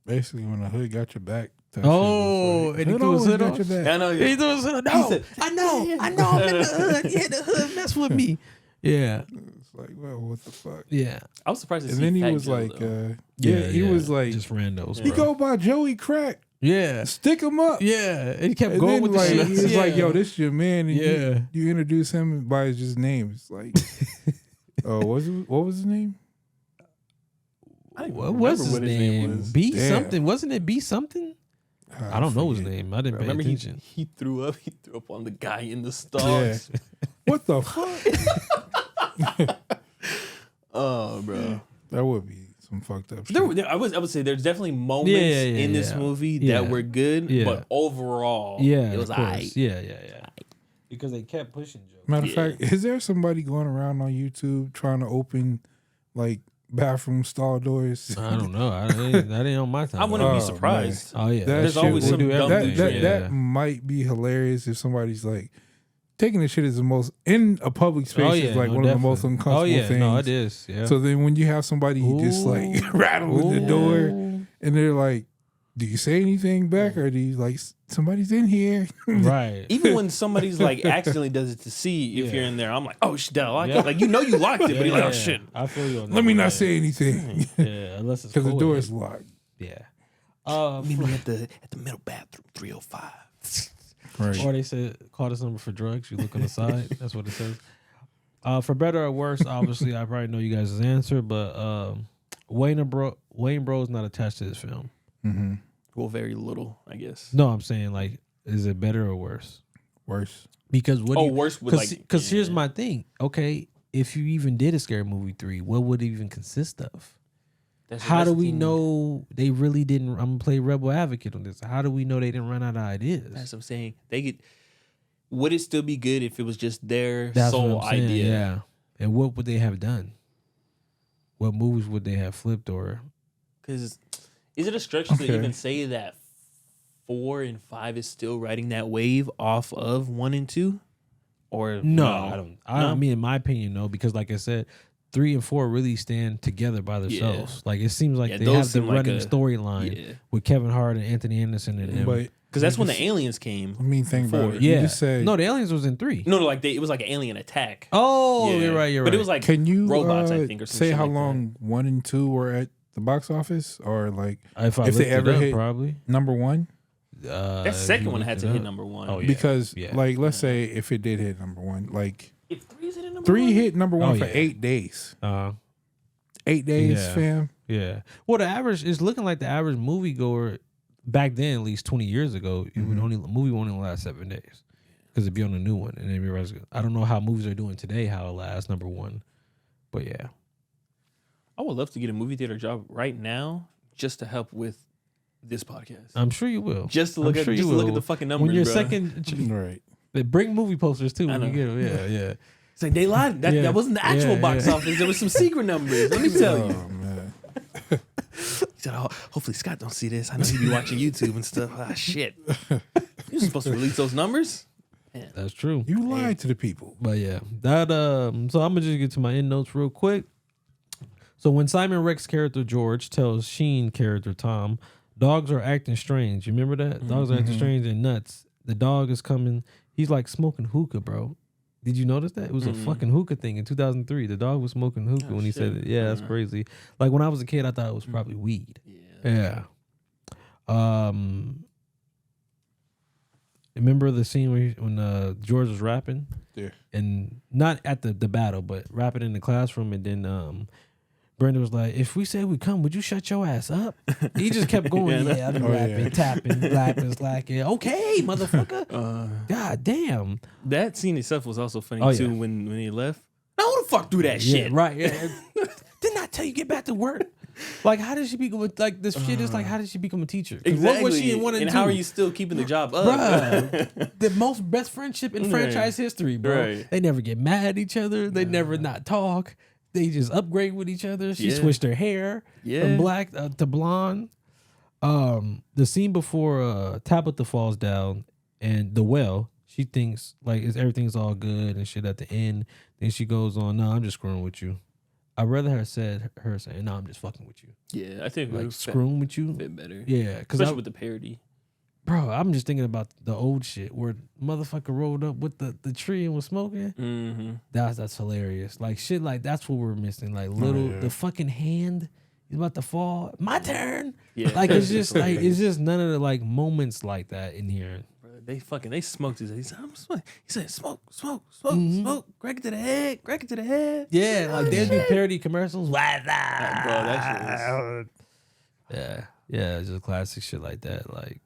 Basically, when the hood got your back. that Oh, shit and he was like, threw his hood got off? your back. I know. He threw his hood. No, said- I know. I'm in the hood. Yeah, the hood mess with me. Yeah, It's like, well, what the fuck? yeah. I was surprised to And see then he Fat was Joe, like, though. he was like, just randos. he Bro. go by Joey Crack, Yeah, stick him up. yeah. And he kept And going then with the like, shit. he was yeah. like, yo, this is your man. And Yeah. you introduce him by his just name. It's like, what was his name? What was his name? was. B Damn. something. Wasn't it B something? I don't know his name. I didn't pay Remember attention. he threw up. He threw up on the guy in the stalls. What the fuck? Oh, bro. That would be some fucked up shit. I would say there's definitely moments Yeah, in this movie Yeah. that were good, Yeah. but overall, Yeah, it was of course. aight. Yeah. because they kept pushing jokes. Matter of fact, is there somebody going around on YouTube trying to open like bathroom stall doors? I don't know. That ain't on my time. I wouldn't be Oh, surprised. Oh yeah, That There's shit always would some do dumb everything. things. that might be hilarious if somebody's like taking the shit is the most in a public space is like one of the most uncomfortable things. No, it is. Yeah. So then when you have somebody just like rattling the door and they're like, "Do you say anything back or do you like somebody's in here?" Right. Even when somebody's like accidentally does it to see if you're in there, I'm like, oh shit, I like it. Like you locked it, but you're like, oh shit. I feel you on that. Let me not say anything Yeah, unless it's because the cold. door is locked. Yeah. Meet me at the middle bathroom, 305. Right. Or they said call this number for drugs. You look on the side. That's what it says. For better or worse, obviously, I probably know you guys' answer, but Wayne Bro's not attached to this film. Mm-hmm. Well, very little, I guess. No, I'm saying like, is it better or worse? Worse. Because worse would like because here's my thing. Okay, if you even did a scary movie 3, what would it even consist of? How do we know they really didn't? I'm gonna play rebel advocate on this. How do we know they didn't run out of ideas? That's what I'm saying. Would it still be good if it was just their That's sole what I'm saying, idea? Yeah. And what would they have done? What movies would they have flipped or? Because is it a stretch to even say that 4 and 5 is still riding that wave off of 1 and 2? Or no, I don't. I mean, in my opinion, no, because like I said, 3 and 4 really stand together by themselves. Like it seems like they have the running storyline with Kevin Hart and Anthony Anderson and them. But because that's when the aliens came. I mean, think about it. Yeah. You just say, No, the aliens was in 3. No, like it was like an alien attack. Oh, Yeah. you're right. But it was like can you robots, I think, or some say shit how like long 1 and 2 were at the box office, or like If they ever hit probably number 1? that second one had to hit number 1. Oh, yeah. Because like let's say if it did hit number 1, like If 3 is hitting number 3 1? hit number 1 Oh, for yeah. 8 days. 8 days, Yeah. fam. Yeah. Well, the average is looking like the average moviegoer back then, at least 20 years ago, it would movie would only last 7 days because it'd be on a new one, and then you realize I don't know how movies are doing today, how it lasts number 1, but yeah. I would love to get a movie theater job right now just to help with this podcast. I'm sure you will. Just to look at the fucking numbers. When you're bro. second, Right. they bring movie posters too. I When you know. get them. Yeah. It's like they lied. That wasn't the actual box office. There was some secret numbers. Let me tell you. Oh man. He said, oh, hopefully Scott don't see this. I know he be watching YouTube and stuff. Ah, shit. You're supposed to release those numbers? Man. That's true. You lied to the people. But yeah, that so I'm gonna just get to my end notes real quick. So when Simon Rex character George tells Sheen character Tom, dogs are acting strange. You remember that? Dogs are acting strange and nuts. The dog is coming. He's like smoking hookah, bro. Did you notice that? It was a fucking hookah thing in 2003. The dog was smoking hookah when he said it. Yeah, that's crazy. Like when I was a kid, I thought it was probably weed. Yeah. Remember the scene when George was rapping? Yeah. And not at the battle, but rapping in the classroom, and then Brenda was like, "If we say we come, would you shut your ass up?" He just kept going. I've been rapping, tapping, rapping, slacking. Okay, motherfucker. God damn. That scene itself was also funny too when he left. Now who the fuck do that shit? Right. Yeah. Didn't I tell you get back to work? Like, how did she become like this shit is like, how did she become a teacher? Exactly. What was she in 1 and 2? And how are you still keeping the job up? Bruh, the most best friendship in franchise history, bro. Right. They never get mad at each other. They never not talk. They just upgrade with each other. She switched her hair from black to blonde. The scene before Tabitha falls down and the well, she thinks like everything's all good and shit at the end. Then she goes on, "No, I'm just screwing with you." I'd rather her saying, "No, I'm just fucking with you." Yeah, I think Like screwing with you. fit better. Yeah, because Especially with the parody. bro, I'm just thinking about the old shit where motherfucker rolled up with the tree and was smoking. Mm-hmm. That's hilarious. Like shit, like that's what we're missing. Like the fucking hand is about to fall. My turn. Yeah. Like it's just like it's just none of the like moments like that in here. They smoked his. He said, "I'm smoking." He said, "Smoke, smoke, crack it to the head, crack it to the head." Yeah, like they do parody commercials. Bro, that shit is. Yeah, it's just classic shit like that. Like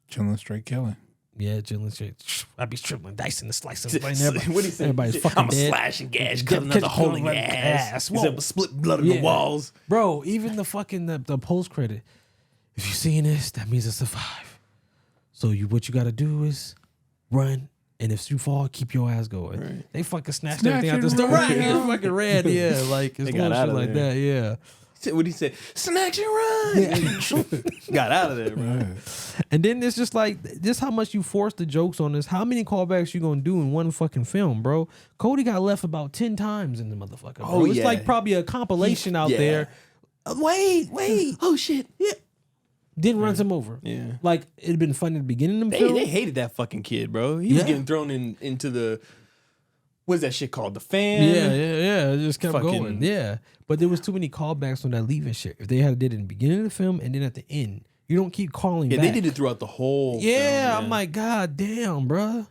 Chilling straight killing. yeah, chilling shit. I be stripping, dicing, and slicing. What do you say? Everybody's fucking I'm a dead. slash and gash, Catch- cut another catch- hole in your catch- ass. Whoa. He said, "Split blood on the walls." Bro, even the fucking the post credit. If you're seeing this, that means it's a 5. So what you got to do is run And if you fall, keep your ass going. Right. They fucking snatched Snatch everything out it the store. right. Right. It's fucking red. Yeah. Like, it's They got little out shit of like there. that. Yeah. What he said, snatch and run. Got out of there, bro. Yeah. And then it's just like, this how much you force the jokes on this. How many callbacks you gonna do in one fucking film, bro? Cody got left about 10 times in the motherfucker, bro. Oh, It's yeah. like probably a compilation out Yeah. there. Wait. Oh shit. Yeah. Then runs him over. Yeah. Like, it'd been funny at the beginning of the They film. hated that fucking kid, bro. He was Yeah. getting thrown into the what's that shit called? The fan. Yeah. It just kept Fucking- going. Yeah. But there was too many callbacks on that leaving shit. If they had did it in the beginning of the film and then at the end, you don't keep calling Yeah, back. they did it throughout the whole Yeah, film, I'm like, God damn, bruh.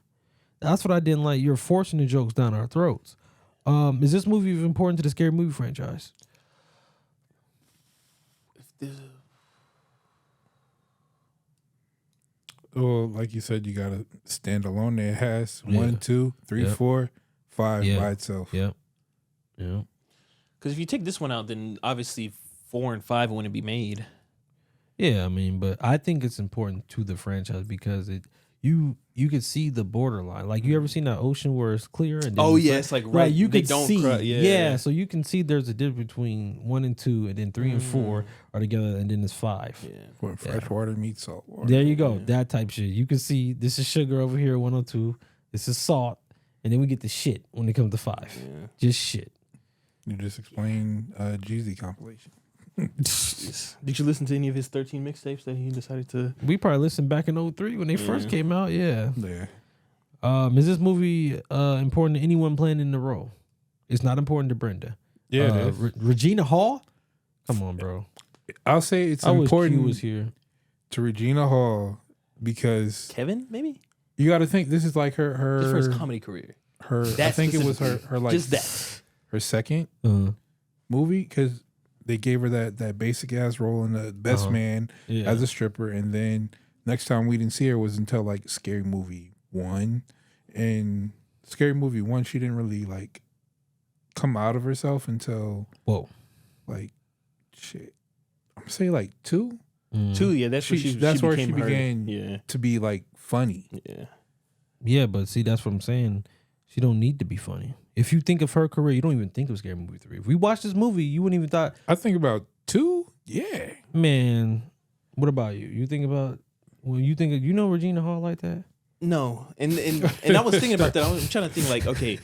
That's what I didn't like. You're forcing the jokes down our throats. Is this movie even important to the scary movie franchise? Well, like you said, you gotta stand alone. It has Yeah. 1, 2, 3, Yep. 4, 5 Yeah. by itself. Yeah. Because if you take this one out, then obviously 4 and 5 wouldn't be made. Yeah, I mean, but I think it's important to the franchise because you could see the borderline. Like, you ever seen that ocean where it's clear? And then Oh it's yeah, like- it's like right. You they can don't see, yeah. So you can see there's a difference between 1 and 2, and then 3 and 4 are together, and then it's 5. Yeah. When fresh water meets salt water. There you go, that type shit. You can see this is sugar over here, 102. This is salt, and then we get the shit when it comes to 5. Yeah. Just shit. You just explain Jeezy compilation. Did you listen to any of his 13 mixtapes that he decided to? We probably listened back in 03 when they first came out. Yeah. Yeah. Is this movie important to anyone playing in the role? It's not important to Brenda. Yeah, it is. Regina Hall. Come on, bro. I'll say it's I wish Q important was here. to Regina Hall because Kevin, maybe? you got to think this is like Just for his her comedy career. I That think it was her specifically. like Just that. her second Uh, movie because they gave her that basic ass role in the Best Uh-huh. Man yeah. as a stripper, and then next time we didn't see her was until like Scary Movie 1, and Scary Movie 1 she didn't really like come out of herself until Whoa. like shit. I'm gonna say like 2 Mm. 2, yeah, that's where that's where she became her. began Yeah. to be like funny. Yeah. Yeah, but see, that's what I'm saying. She don't need to be funny. If you think of her career, you don't even think of Scary Movie 3. If we watched this movie, you wouldn't even thought, I think about 2. Yeah. man, what about you? You think about when you think of, you know Regina Hall like that? No, and I was thinking about that. I was trying to think like, okay,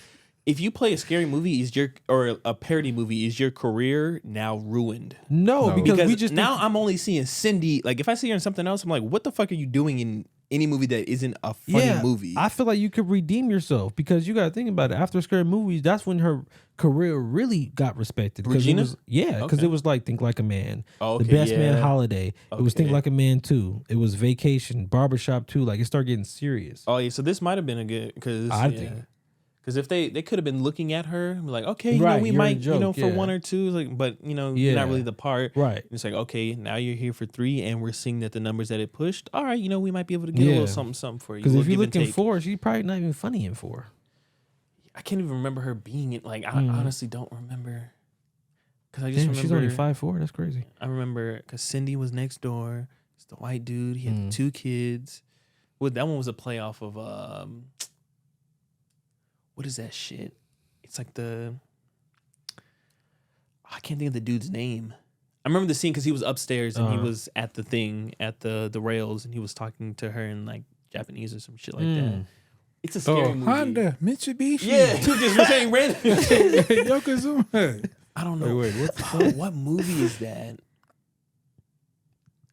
if you play a scary movie, or a parody movie, is your career now ruined? No, No. because, Because we just now I'm only seeing Cindy. Like if I see her in something else, I'm like, what the fuck are you doing in any movie that isn't a funny movie? I feel like you could redeem yourself because you got to think about it. After Scary Movies, that's when her career really got respected. 'Cause Regina? It was, yeah, because Okay. it was like Think Like a Man, Oh, The okay, Best Man yeah. Holiday. It was Think Okay. Like a Man 2. It was Vacation, Barbershop 2. Like it started getting serious. Oh yeah, so this might have been a good because I think. because if they could have been looking at her and be like, okay, you Right, know, we you're a might, joke, for yeah. 1 or 2, like, but you're Yeah. not really the part. Right. It's like, okay, now you're here for 3, and we're seeing that the numbers that it pushed. All right, we might be able to get a Yeah. little something for you. Because We'll if you're give and looking take. for, she's probably not even funny in 4. I can't even remember her being in. Like, I honestly don't remember. Because I just Damn, remember she's only 5'4". That's crazy. I remember because Cindy was next door. It's the white dude. He had the 2 kids. Well, that one was a play off of what is that shit? It's like I can't think of the dude's name. I remember the scene because he was upstairs and he was at the thing at the rails and he was talking to her in like Japanese or some shit like that. It's a scary movie. Honda, Mitsubishi. Yeah, dude, just saying random. Yokozuna. I don't know. Wait, what? What movie is that?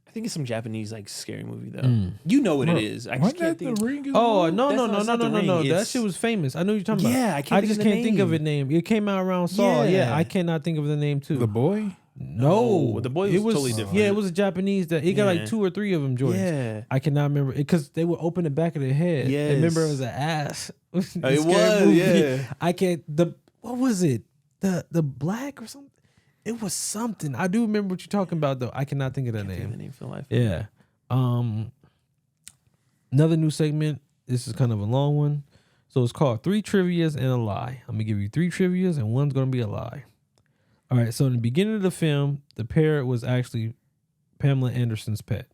I think it's some Japanese like scary movie though. You know what it is. I just Wasn't can't that think. the ring? Is Oh, Wrong? no. That's not The Ring. That It's- shit was famous. I know what you're talking about. Yeah, I can't think just of the can't think of name. it name. It came out around Saw. Yeah, Yeah. I cannot think of the name too. The boy. No, The Boy it was totally different. Yeah, it was a Japanese that it got like Yeah. 2 or 3 of them joints. Yeah. I cannot remember because they would open the back of their head. Yes. And remember it was an ass. It Scary was, movie. yeah. I can't. What was it? The black or something? It was something. I do remember what you're talking about though. I cannot think of that Think of the name. name for life. Yeah. Another new segment. This is kind of a long one. So it's called 3 Trivias and a Lie. I'm gonna give you 3 trivias and one's gonna be a lie. All right. So in the beginning of the film, the parrot was actually Pamela Anderson's pet.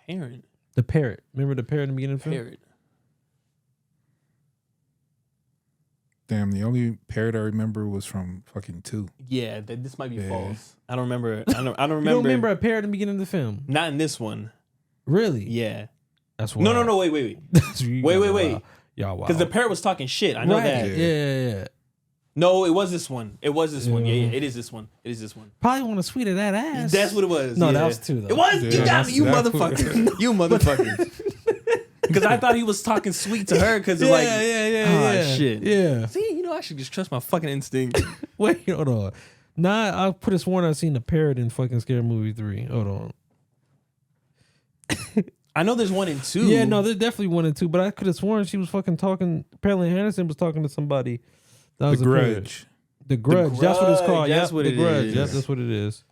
Parent. The parrot. Remember the parrot in the beginning of the film? Parrot. Damn, the only parrot I remember was from fucking 2. Yeah, this might be Yeah. false. I don't remember. I don't remember. You don't remember a parrot in the beginning of the film? Not in this one. Really? Yeah. That's No, wild. no, no. Wait. Wait. Y'all wild. Because the parrot was talking shit. I know right. that. Yeah. No, it was this one. It was this one. Yeah, it is this one. It is this one. Probably want to sweet of that ass. That's what it was. No, yeah. that was 2 though. It was. You Yeah, got me, you that's motherfucker. You motherfucker. Because I thought he was talking sweet to her because like, yeah. shit. Yeah. See, I should just trust my fucking instinct. Wait, hold on. Nah, I could have sworn I seen the parrot in fucking Scary Movie 3. Hold on. I know there's 1 and 2. Yeah, no, there's definitely 1 and 2, but I could have sworn she was fucking talking. Apparently, Anderson was talking to somebody. That The was Grudge. The Grudge. That's what it's called. That's Yep, what the it Grudge. is. Yep, that's what it is.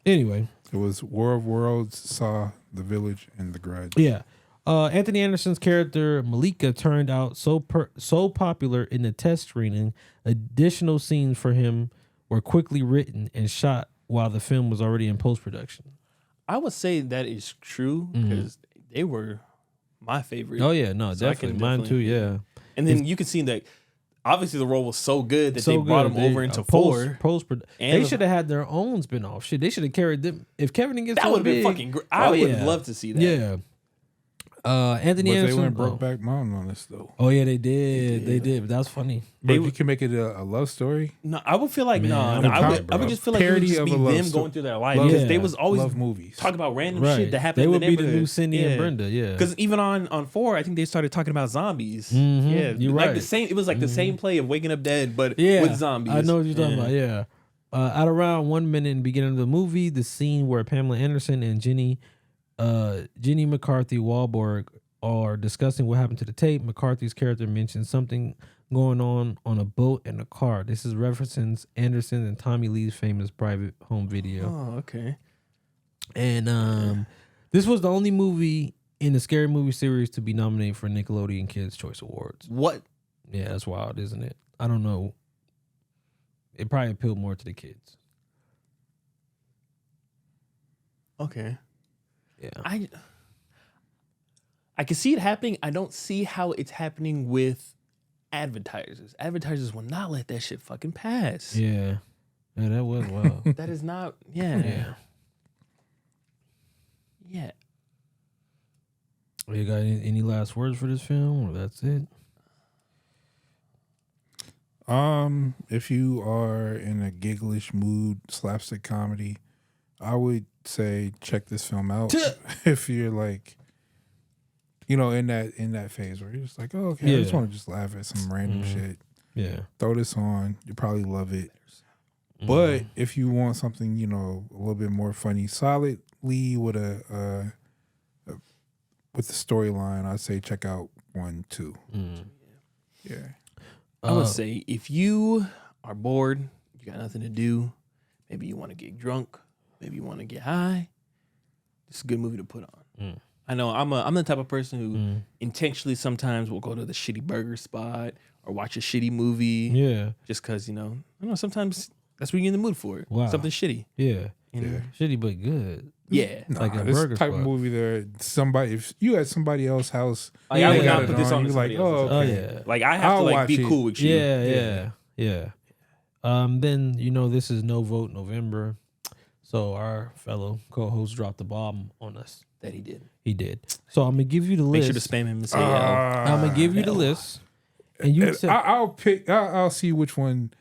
Anyway, It was War of Worlds, Saw, The Village, and The Grudge. yeah. Anthony Anderson's character Malika turned out so popular in the test screening. Additional scenes for him were quickly written and shot while the film was already in post production. I would say that is true because they were my favorite. Oh yeah, no, So I definitely can mine too. definitely- Yeah, And then you can see that obviously the role was so good that they so brought good. him over into post 4. They should have had their own spinoff. Shit, they should have carried them. If Kevin didn't get That so would have been big, fucking great. I would yeah. love to see that. Yeah. Anthony But they Anderson. went Brokeback Mountain on this, though. Oh yeah, they did. They did. But that was funny. But if would- you can make it a love story, No, I would feel like Man, I'm no. a I cop, would bro. just feel like it would Parody just of be a love them story. going through their life Love- because Yeah. they was always love movies. talk about random Right. shit that happened. They in would the be the neighborhood. new Cindy and Brenda. Yeah. Because even on 4, I think they started talking about zombies. Mhm. Yeah, You're like right. the same. It was like the same play of Waking Up Dead, but Yeah, with zombies. I know what you're talking about. Yeah. At around 1 minute in the beginning of the movie, the scene where Pamela Anderson and Jenny McCarthy Wahlberg are discussing what happened to the tape. McCarthy's character mentions something going on a boat and a car. This is referencing Anderson and Tommy Lee's famous private home video. Oh, okay. And this was the only movie in the Scary Movie series to be nominated for Nickelodeon Kids' Choice Awards. What? Yeah, that's wild, isn't it? I don't know. It probably appealed more to the kids. Okay. Yeah. I can see it happening. I don't see how it's happening with advertisers. Advertisers will not let that shit fucking pass. Yeah. Yeah, that was wild. That is not. Yeah. Yeah. You got any last words for this film, or that's it? If you are in a gigglish mood, slapstick comedy, I would say check this film out. If you're like, in that phase where you're just like, oh, okay, I just Yeah. want to just laugh at some random shit. Yeah. Throw this on, you probably love it. But if you want something, a little bit more funny, solidly with with the storyline, I'd say check out 1, 2. Yeah. I would say if you are bored, you got nothing to do, maybe you want to get drunk, maybe you want to get high, it's a good movie to put on. I know I'm the type of person who intentionally sometimes will go to the shitty burger spot or watch a shitty movie. Yeah. Just because, I don't know, sometimes that's what you're in the mood for. Wow. Something shitty. Yeah. You know? Shitty but good. Yeah. Like a this burger type spot. of movie there, if you at somebody else's house, Like, I they would got not it put this on you're like, somebody oh, else's. Oh okay. yeah. Like, I have I'll to watch be it. cool with you. Yeah. Then this is No Vote November. So our fellow co-host dropped the bomb on us. That he did. He did. So I'm gonna give you the Make list. sure to spam him and say, I'm gonna give you the list, and you said, I'll pick. I'll see which one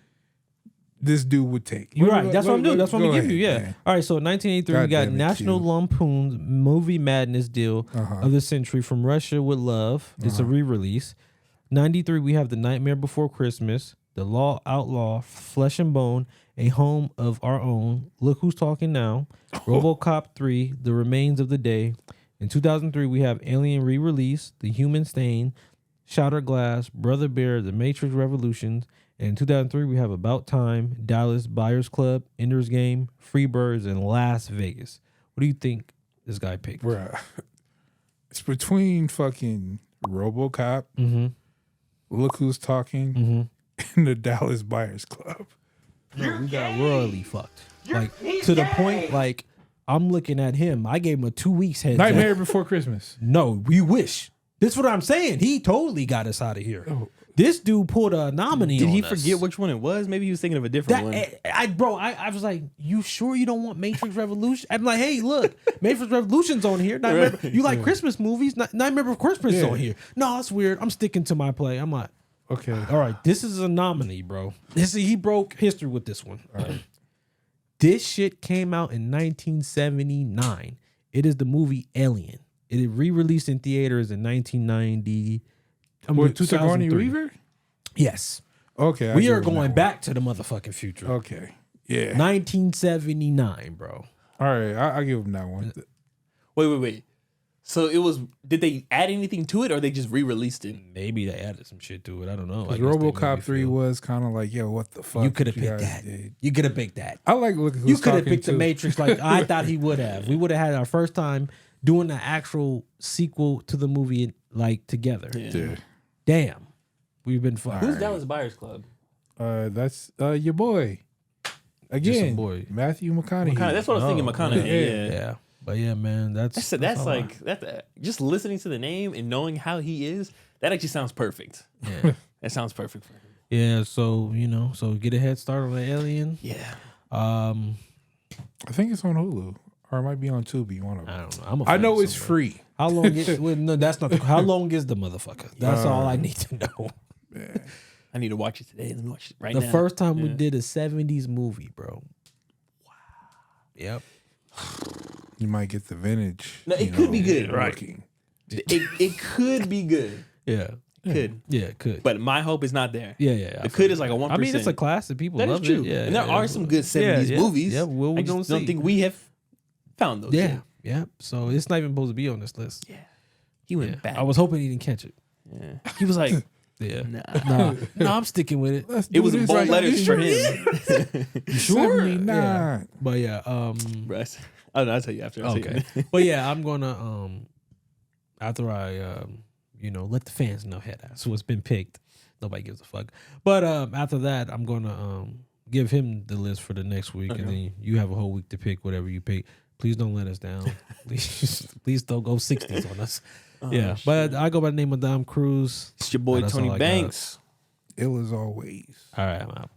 this dude would take. you're right. That's what I'm doing. That's what I'm Go gonna give you. ahead, Yeah. man. All right. So in 1983, we God got damn it, National Q. Lampoon's Movie Madness deal of the century, From Russia with Love. It's a re-release. 93, we have The Nightmare Before Christmas, The Law Outlaw, Flesh and Bone, A Home of Our Own, Look Who's Talking Now, RoboCop 3, The Remains of the Day. In 2003, we have Alien re-release, The Human Stain, Shattered Glass, Brother Bear, The Matrix Revolutions. And in 2003, we have About Time, Dallas Buyers Club, Ender's Game, Freebirds, and Las Vegas. What do you think this guy picked? Bruh. It's between fucking RoboCop, Look Who's Talking, and the Dallas Buyers Club. No, we got royally fucked. Like, to the point, like, I'm looking at him. I gave him a 2 weeks heads. Nightmare Before Christmas. No, we wish. This is what I'm saying. He totally got us out of here. Oh. This dude pulled a nominee. Did on he us. forget which one it was? Maybe he was thinking of a different one. I was like, you sure you don't want Matrix Revolution? I'm like, hey, look, Matrix Revolution's on here. Nightmare, you like Christmas movies? Nightmare Before Christmas on here. No, that's weird. I'm sticking to my play. I'm like, Okay. all right, this is a nominee, bro. He broke history with this one. All right. This shit came out in 1979. It is the movie Alien. It is re-released in theaters in 1990. What, 2003. Sigourney Weaver? Yes. Okay. I We give are him that going one. back to the motherfucking future. Okay. Yeah. 1979, bro. All right. I give him that one. Wait. So it was. Did they add anything to it, or they just re-released it? Maybe they added some shit to it. I don't know. Because RoboCop 3 was kind of like, yo, what the fuck? You could have picked guys that. did? You could have picked that. I like looking. You could have picked the Matrix like I thought he would have. We would have had our first time doing the actual sequel to the movie like together. Yeah. Damn. We've been fun. Who's Dallas Buyers Club? That's your boy. Again, some boy. Matthew McConaughey. That's what I was thinking. McConaughey. Yeah. Yeah. But yeah, man, that's That's like that. Just listening to the name and knowing how he is, that actually sounds perfect. yeah. That sounds perfect for him. Yeah, so so get a head start on the Alien. Yeah. I think it's on Hulu. Or it might be on Tubi, one of them. I don't know. I know it's free. How long is no, that's not how long is the motherfucker? That's all I need to know. Yeah. I need to watch it today. Let me watch it right The now. first time we did a 70s movie, bro. Wow. Yep. You might get the vintage. No, it could be good. Right. It could be good. Yeah. Could. Yeah, it could. But my hope is not there. Yeah. The could is like a 1%. I mean, it's a classic. People That is love true. it. Yeah. And there are some good 70s movies. Yeah, well, we I just don't don't think we have found those Yeah. yet. Yeah. So it's not even supposed to be on this list. Yeah. He went Yeah. back. I was hoping he didn't catch it. Yeah. He was like, Yeah. nah. No, I'm sticking with it. It was bold letters for him. Sure. 79. Yeah. But yeah, Bryce. I'll tell you after. okay. But yeah, I'm gonna after I let the fans know so it's been picked. Nobody gives a fuck. But after that, I'm gonna give him the list for the next week, and then you have a whole week to pick whatever you pick. Please don't let us down. Please don't go 60s on us. Yeah, but I go by the name of Cruze. It's your boy That's Tony all I got. Banks. Ill as always. All right, I'm out.